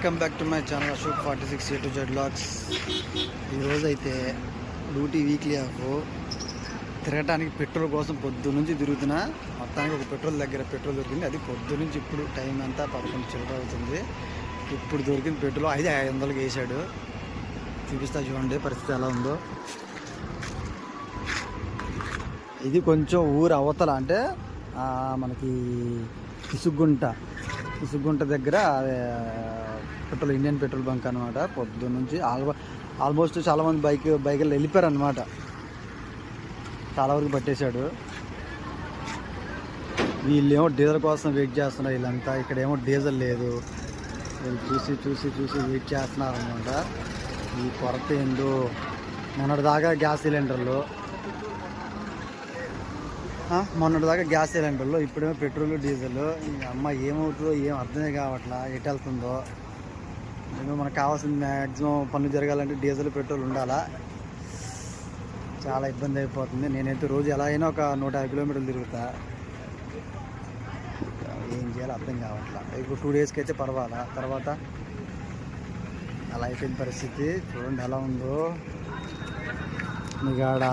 Welcome back to my channel Ashok 46 A to Z Vlogs. ఈరోజు అయితే duty weekly off తిరగటానికి petrol కోసం పొద్దు నుంచి తిరుగుతున్నా. మొత్తానికి ఒక పెట్రోల్ దగ్గర పెట్రోల్ దొరికింది. అది పొద్దు నుంచి ఇప్పుడు టైం అంతా 11 చిల్లర అవుతుంది. ఇప్పుడు దొరికింది పెట్రోల్. 500కి వేసాడు. చూపిస్తా చూడండి పరిస్థితి ఎలా ఉందో. ఇది కొంచెం ఊరు అవతల, అంటే మనకి ఇసుగుంట దగ్గర పెట్రోల్, ఇండియన్ పెట్రోల్ బంక్ అనమాట. పొద్దు నుంచి ఆల్మోస్ట్ చాలామంది బైకులు వెళ్ళిపోయారు అనమాట. చాలా వరకు పట్టేశాడు. వీళ్ళేమో డీజిల్ కోసం వెయిట్ చేస్తున్నారు. వీళ్ళంతా ఇక్కడేమో డీజిల్ లేదు. వీళ్ళు చూసి వెయిట్ చేస్తున్నారు అనమాట. ఈ కొరత ఏందో. మొన్నటిదాకా గ్యాస్ సిలిండర్లు, ఇప్పుడేమో పెట్రోల్, డీజిల్. అమ్మ ఏమవుతుందో ఏం అర్థమే కావట్లా, ఎటు వెళ్తుందో. నేను మనకు కావాల్సింది మ్యాక్సిమం పనులు జరగాలంటే డీజిల్, పెట్రోల్ ఉండాలా. చాలా ఇబ్బంది అయిపోతుంది. నేనైతే రోజు ఎలా అయినా ఒక 150 కిలోమీటర్లు తిరుగుతా. ఏం చేయాలో అర్థం కావట్లా. ఇప్పుడు 2 డేస్కి అయితే పర్వాలా, తర్వాత అలా అయిపోయిన పరిస్థితి. చూడండి ఎలా ఉందో. మీకు ఆడ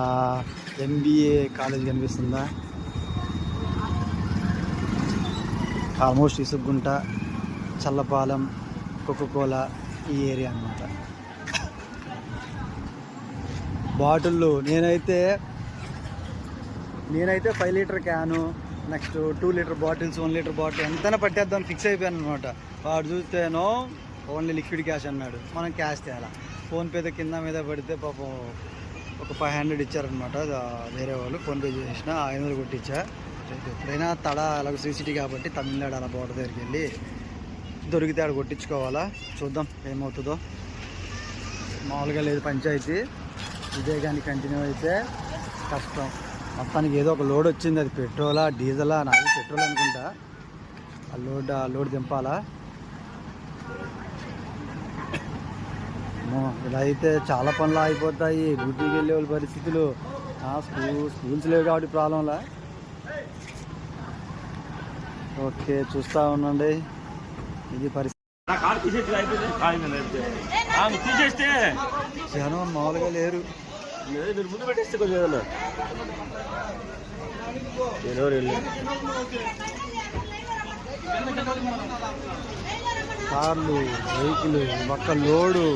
MBA కాలేజ్ కనిపిస్తుందా? ఆల్మోస్ట్ ఇసుగుంట, చల్లపాలెం, కోకోకోలా ఈ ఏరియా అన్నమాట. బాటిళ్ళు నేనైతే 5 litre can, next 2 litre bottles, 1 litre bottle ఎంతైనా పట్టేద్దాం ఫిక్స్ అయిపోయాను అనమాట. వాడు చూస్తేనో ఓన్లీ లిక్విడ్ క్యాష్ అన్నాడు. మనం క్యాష్ తేయాలా. ఫోన్పేతో కింద మీద పడితే పాపం ఒక 500 ఇచ్చారనమాట వేరే వాళ్ళు. ఫోన్పే చేసిన 500 కొట్టించా. ఎప్పుడైనా ఎలాగో CCTV కాబట్టి తమిళనాడు అలా బోర్డర్ దగ్గరికి వెళ్ళి దొరికితే ఆడ కొట్టించుకోవాలా. చూద్దాం ఏమవుతుందో. మామూలుగా లేదు పంచాయతీ. ఇదే కానీ కంటిన్యూ అయితే కష్టం. మొత్తానికి ఏదో ఒక లోడ్ వచ్చింది. అది పెట్రోలా, డీజిలా? నాకు పెట్రోల్ అనుకుంటా. ఆ లోడ్ దింపాలా. ఇలా అయితే చాలా పనులు అయిపోతాయి. డ్యూటీకి వెళ్ళే వాళ్ళ పరిస్థితులు. స్కూల్స్ లేవు కాబట్టి ప్రాబ్లంలా. ఓకే, చూస్తూ ఉండండి. ఇది పరిస్థితి. జనం మామూలుగా లేరు. కార్లు, వెహికల్, ఒక్క లోడు.